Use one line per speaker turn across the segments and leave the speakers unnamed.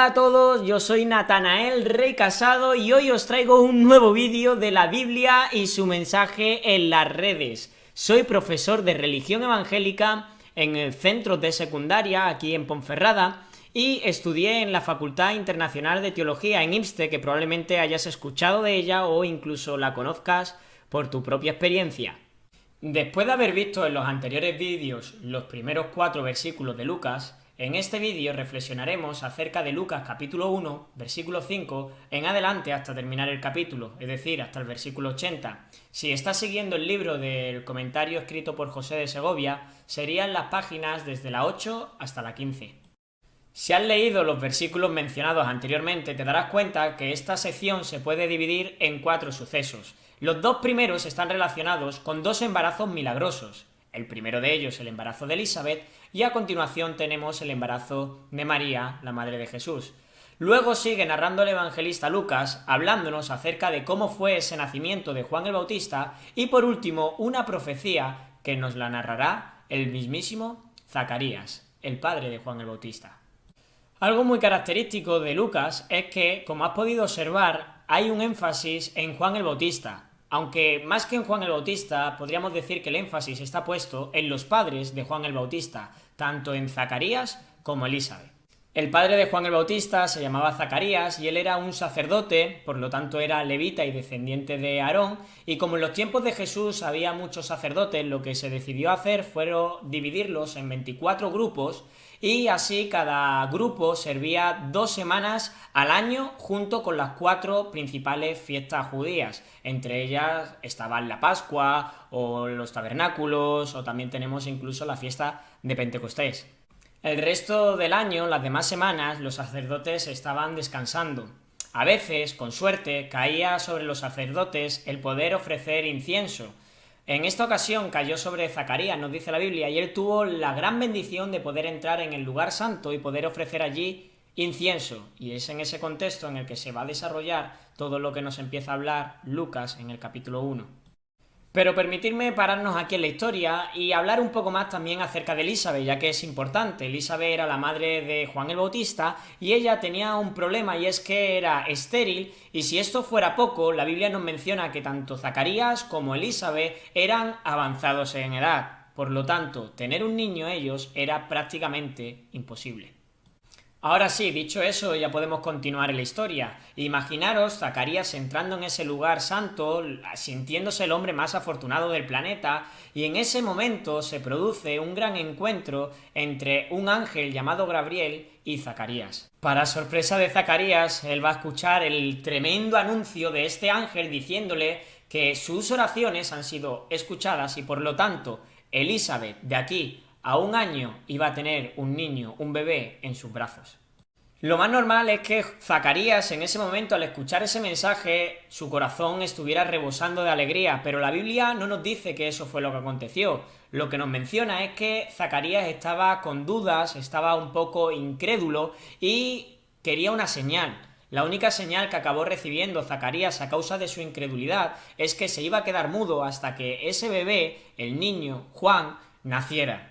Hola a todos, yo soy Natanael Rey Casado y hoy os traigo un nuevo vídeo de la Biblia y su mensaje en las redes. Soy profesor de religión evangélica en el centro de secundaria aquí en Ponferrada y estudié en la Facultad Internacional de Teología en IMSTE, que probablemente hayas escuchado de ella o incluso la conozcas por tu propia experiencia. Después de haber visto en los anteriores vídeos los primeros 4 versículos de Lucas, en este vídeo reflexionaremos acerca de Lucas capítulo 1, versículo 5, en adelante hasta terminar el capítulo, es decir, hasta el versículo 80. Si estás siguiendo el libro del comentario escrito por José de Segovia, serían las páginas desde la 8 hasta la 15. Si has leído los versículos mencionados anteriormente, te darás cuenta que esta sección se puede dividir en 4 sucesos. Los 2 primeros están relacionados con 2 embarazos milagrosos. El primero de ellos, el embarazo de Elizabeth, y a continuación tenemos el embarazo de María, la madre de Jesús. Luego sigue narrando el evangelista Lucas, hablándonos acerca de cómo fue ese nacimiento de Juan el Bautista, y por último, una profecía que nos la narrará el mismísimo Zacarías, el padre de Juan el Bautista. Algo muy característico de Lucas es que, como has podido observar, hay un énfasis en Juan el Bautista, aunque más que en Juan el Bautista, podríamos decir que el énfasis está puesto en los padres de Juan el Bautista, tanto en Zacarías como Elizabeth. El padre de Juan el Bautista se llamaba Zacarías y él era un sacerdote, por lo tanto era levita y descendiente de Aarón, y como en los tiempos de Jesús había muchos sacerdotes, lo que se decidió hacer fue dividirlos en 24 grupos, y así cada grupo servía 2 semanas al año junto con las 4 principales fiestas judías. Entre ellas estaban la Pascua o los tabernáculos, o también tenemos incluso la fiesta de Pentecostés. El resto del año, las demás semanas, los sacerdotes estaban descansando. A veces, con suerte, caía sobre los sacerdotes el poder ofrecer incienso. En esta ocasión cayó sobre Zacarías, nos dice la Biblia, y él tuvo la gran bendición de poder entrar en el lugar santo y poder ofrecer allí incienso. Y es en ese contexto en el que se va a desarrollar todo lo que nos empieza a hablar Lucas en el capítulo 1. Pero permitidme pararnos aquí en la historia y hablar un poco más también acerca de Elizabeth, ya que es importante. Elizabeth era la madre de Juan el Bautista y ella tenía un problema, y es que era estéril, y si esto fuera poco, la Biblia nos menciona que tanto Zacarías como Elizabeth eran avanzados en edad. Por lo tanto, tener un niño ellos era prácticamente imposible. Ahora sí, dicho eso, ya podemos continuar en la historia. Imaginaros Zacarías entrando en ese lugar santo, sintiéndose el hombre más afortunado del planeta, y en ese momento se produce un gran encuentro entre un ángel llamado Gabriel y Zacarías. Para sorpresa de Zacarías, él va a escuchar el tremendo anuncio de este ángel diciéndole que sus oraciones han sido escuchadas y por lo tanto Elizabeth de aquí a un año iba a tener un niño, un bebé, en sus brazos. Lo más normal es que Zacarías en ese momento, al escuchar ese mensaje, su corazón estuviera rebosando de alegría, pero la Biblia no nos dice que eso fue lo que aconteció. Lo que nos menciona es que Zacarías estaba con dudas, estaba un poco incrédulo y quería una señal. La única señal que acabó recibiendo Zacarías a causa de su incredulidad es que se iba a quedar mudo hasta que ese bebé, el niño, Juan, naciera.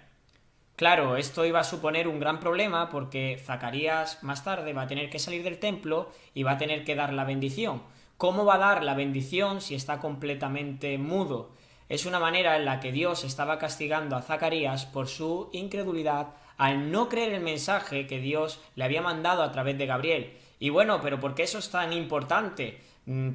Claro, esto iba a suponer un gran problema porque Zacarías más tarde va a tener que salir del templo y va a tener que dar la bendición. ¿Cómo va a dar la bendición si está completamente mudo? Es una manera en la que Dios estaba castigando a Zacarías por su incredulidad al no creer el mensaje que Dios le había mandado a través de Gabriel. Y bueno, pero ¿por qué eso es tan importante?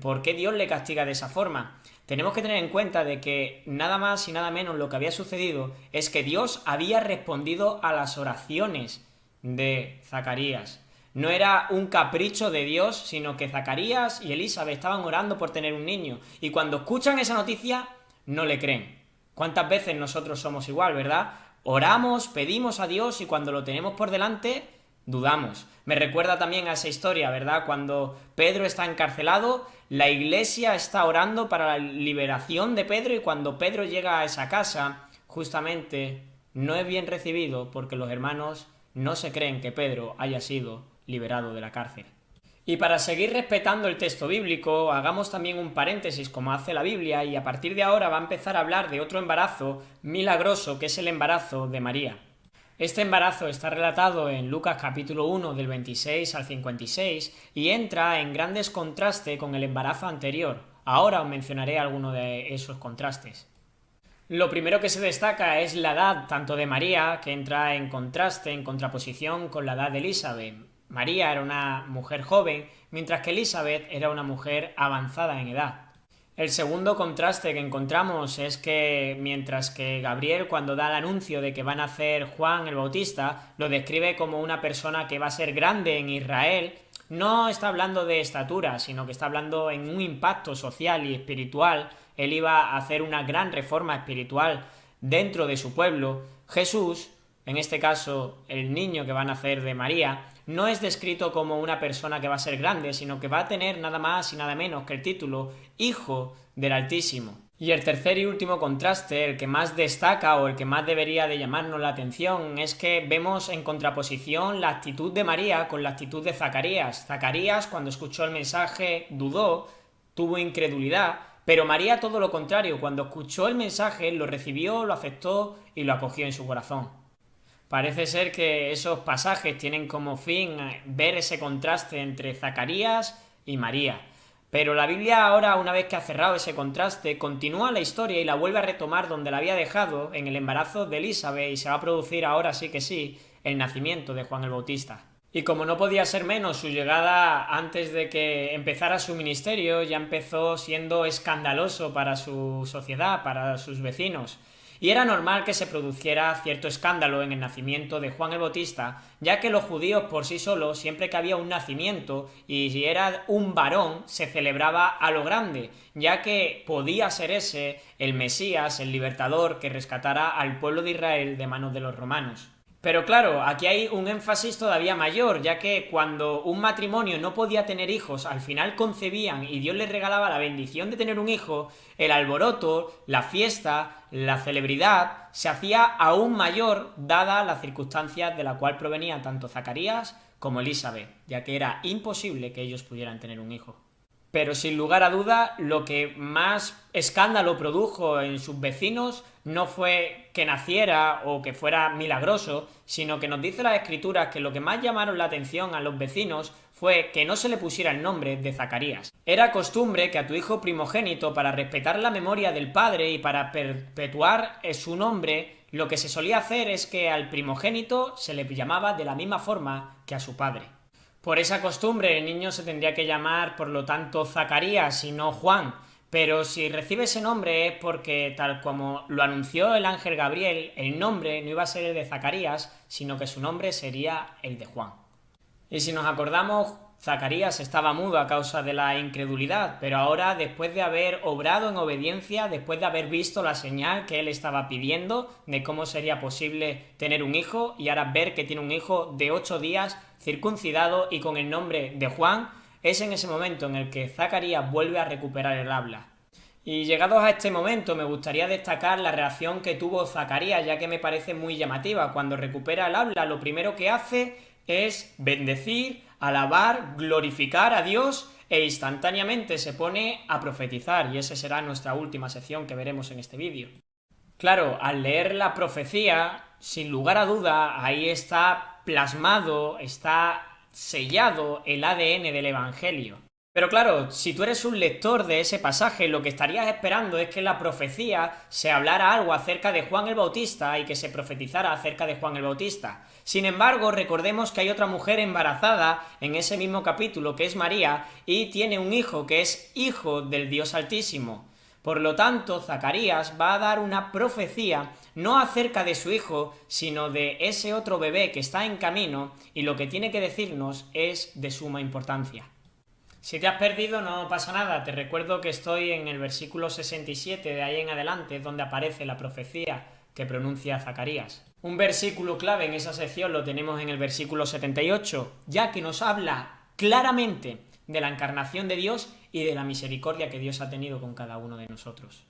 ¿Por qué Dios le castiga de esa forma? Tenemos que tener en cuenta de que nada más y nada menos lo que había sucedido es que Dios había respondido a las oraciones de Zacarías. No era un capricho de Dios, sino que Zacarías y Elizabeth estaban orando por tener un niño, y cuando escuchan esa noticia no le creen. ¿Cuántas veces nosotros somos igual, verdad? Oramos, pedimos a Dios y cuando lo tenemos por delante dudamos. Me recuerda también a esa historia, ¿verdad? Cuando Pedro está encarcelado, la iglesia está orando para la liberación de Pedro, y cuando Pedro llega a esa casa, justamente no es bien recibido porque los hermanos no se creen que Pedro haya sido liberado de la cárcel. Y para seguir respetando el texto bíblico, hagamos también un paréntesis como hace la Biblia, y a partir de ahora va a empezar a hablar de otro embarazo milagroso que es el embarazo de María. Este embarazo está relatado en Lucas capítulo 1 del 26 al 56 y entra en grandes contrastes con el embarazo anterior. Ahora os mencionaré algunos de esos contrastes. Lo primero que se destaca es la edad tanto de María, que entra en contraste, en contraposición con la edad de Elizabeth. María era una mujer joven, mientras que Elizabeth era una mujer avanzada en edad. El segundo contraste que encontramos es que mientras que Gabriel, cuando da el anuncio de que va a nacer Juan el Bautista, lo describe como una persona que va a ser grande en Israel, no está hablando de estatura, sino que está hablando en un impacto social y espiritual. Él iba a hacer una gran reforma espiritual dentro de su pueblo. Jesús, en este caso el niño que va a nacer de María, no es descrito como una persona que va a ser grande, sino que va a tener nada más y nada menos que el título Hijo del Altísimo. Y el tercer y último contraste, el que más destaca o el que más debería de llamarnos la atención, es que vemos en contraposición la actitud de María con la actitud de Zacarías. Zacarías, cuando escuchó el mensaje, dudó, tuvo incredulidad, pero María todo lo contrario, cuando escuchó el mensaje lo recibió, lo aceptó y lo acogió en su corazón. Parece ser que esos pasajes tienen como fin ver ese contraste entre Zacarías y María. Pero la Biblia ahora, una vez que ha cerrado ese contraste, continúa la historia y la vuelve a retomar donde la había dejado, en el embarazo de Elizabeth, y se va a producir ahora sí que sí el nacimiento de Juan el Bautista. Y como no podía ser menos, su llegada antes de que empezara su ministerio ya empezó siendo escandaloso para su sociedad, para sus vecinos. Y era normal que se produciera cierto escándalo en el nacimiento de Juan el Bautista, ya que los judíos por sí solos, siempre que había un nacimiento y si era un varón, se celebraba a lo grande, ya que podía ser ese el Mesías, el libertador que rescatara al pueblo de Israel de manos de los romanos. Pero claro, aquí hay un énfasis todavía mayor, ya que cuando un matrimonio no podía tener hijos, al final concebían y Dios les regalaba la bendición de tener un hijo, el alboroto, la fiesta, la celebridad se hacía aún mayor dada las circunstancias de la cual provenían tanto Zacarías como Elizabeth, ya que era imposible que ellos pudieran tener un hijo. Pero sin lugar a duda, lo que más escándalo produjo en sus vecinos no fue que naciera o que fuera milagroso, sino que nos dice las escrituras que lo que más llamaron la atención a los vecinos fue que no se le pusiera el nombre de Zacarías. Era costumbre que a tu hijo primogénito, para respetar la memoria del padre y para perpetuar su nombre, lo que se solía hacer es que al primogénito se le llamaba de la misma forma que a su padre. Por esa costumbre el niño se tendría que llamar, por lo tanto, Zacarías y no Juan, pero si recibe ese nombre es porque, tal como lo anunció el ángel Gabriel, el nombre no iba a ser el de Zacarías, sino que su nombre sería el de Juan. Y si nos acordamos, Zacarías estaba mudo a causa de la incredulidad, pero ahora, después de haber obrado en obediencia, después de haber visto la señal que él estaba pidiendo de cómo sería posible tener un hijo, y ahora ver que tiene un hijo de 8 días, circuncidado y con el nombre de Juan, es en ese momento en el que Zacarías vuelve a recuperar el habla. Y llegados a este momento me gustaría destacar la reacción que tuvo Zacarías, ya que me parece muy llamativa. Cuando recupera el habla, lo primero que hace es bendecir, alabar, glorificar a Dios e instantáneamente se pone a profetizar, y esa será nuestra última sección que veremos en este vídeo. Claro, al leer la profecía, sin lugar a duda, ahí está plasmado, está sellado el ADN del Evangelio. Pero claro, si tú eres un lector de ese pasaje, lo que estarías esperando es que en la profecía se hablara algo acerca de Juan el Bautista y que se profetizara acerca de Juan el Bautista. Sin embargo, recordemos que hay otra mujer embarazada en ese mismo capítulo, que es María, y tiene un hijo que es hijo del Dios Altísimo. Por lo tanto, Zacarías va a dar una profecía no acerca de su hijo, sino de ese otro bebé que está en camino, y lo que tiene que decirnos es de suma importancia. Si te has perdido no pasa nada, te recuerdo que estoy en el versículo 67, de ahí en adelante, donde aparece la profecía que pronuncia Zacarías. Un versículo clave en esa sección lo tenemos en el versículo 78, ya que nos habla claramente de la encarnación de Dios y de la misericordia que Dios ha tenido con cada uno de nosotros.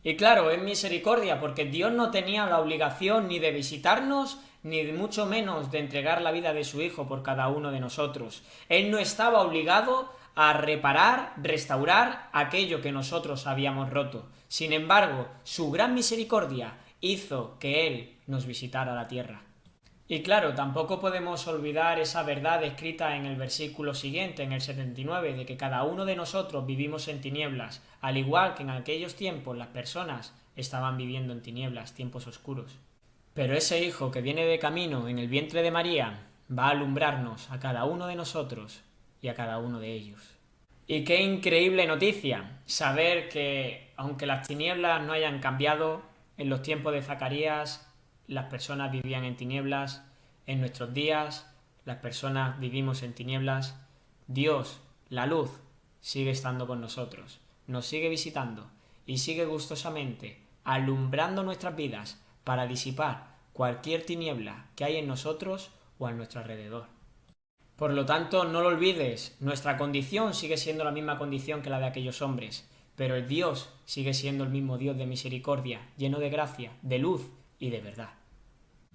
Y claro, es misericordia porque Dios no tenía la obligación ni de visitarnos, ni mucho menos de entregar la vida de su Hijo por cada uno de nosotros. Él no estaba obligado a reparar, restaurar aquello que nosotros habíamos roto. Sin embargo, su gran misericordia hizo que Él nos visitara la tierra. Y claro, tampoco podemos olvidar esa verdad escrita en el versículo siguiente, en el 79, de que cada uno de nosotros vivimos en tinieblas, al igual que en aquellos tiempos las personas estaban viviendo en tinieblas, tiempos oscuros. Pero ese Hijo que viene de camino en el vientre de María va a alumbrarnos a cada uno de nosotros y a cada uno de ellos. Y qué increíble noticia saber que, aunque las tinieblas no hayan cambiado, en los tiempos de Zacarías las personas vivían en tinieblas, en nuestros días las personas vivimos en tinieblas. Dios, la luz, sigue estando con nosotros, nos sigue visitando y sigue gustosamente alumbrando nuestras vidas para disipar cualquier tiniebla que hay en nosotros o a nuestro alrededor. Por lo tanto, no lo olvides, nuestra condición sigue siendo la misma condición que la de aquellos hombres, pero el Dios sigue siendo el mismo Dios de misericordia, lleno de gracia, de luz y de verdad.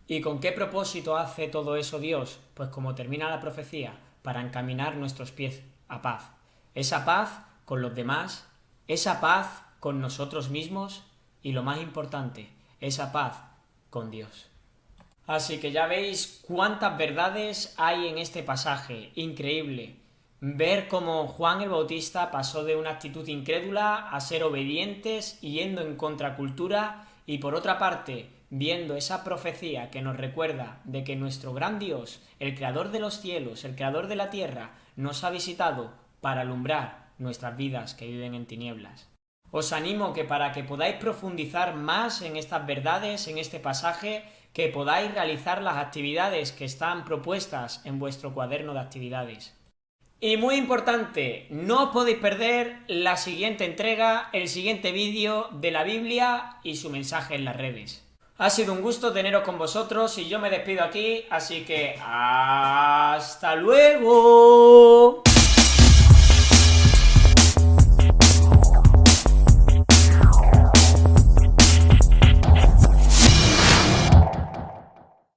¿Y con qué propósito hace todo eso Dios? Pues como termina la profecía, para encaminar nuestros pies a paz. Esa paz con los demás, esa paz con nosotros mismos y lo más importante, esa paz con Dios. Así que ya veis cuántas verdades hay en este pasaje, increíble. Ver cómo Juan el Bautista pasó de una actitud incrédula a ser obedientes y yendo en contracultura, y por otra parte, viendo esa profecía que nos recuerda de que nuestro gran Dios, el creador de los cielos, el creador de la tierra, nos ha visitado para alumbrar nuestras vidas que viven en tinieblas. Os animo que para que podáis profundizar más en estas verdades, en este pasaje, que podáis realizar las actividades que están propuestas en vuestro cuaderno de actividades. Y muy importante, no os podéis perder la siguiente entrega, el siguiente vídeo de la Biblia y su mensaje en las redes. Ha sido un gusto teneros con vosotros y yo me despido aquí, así que ¡hasta luego!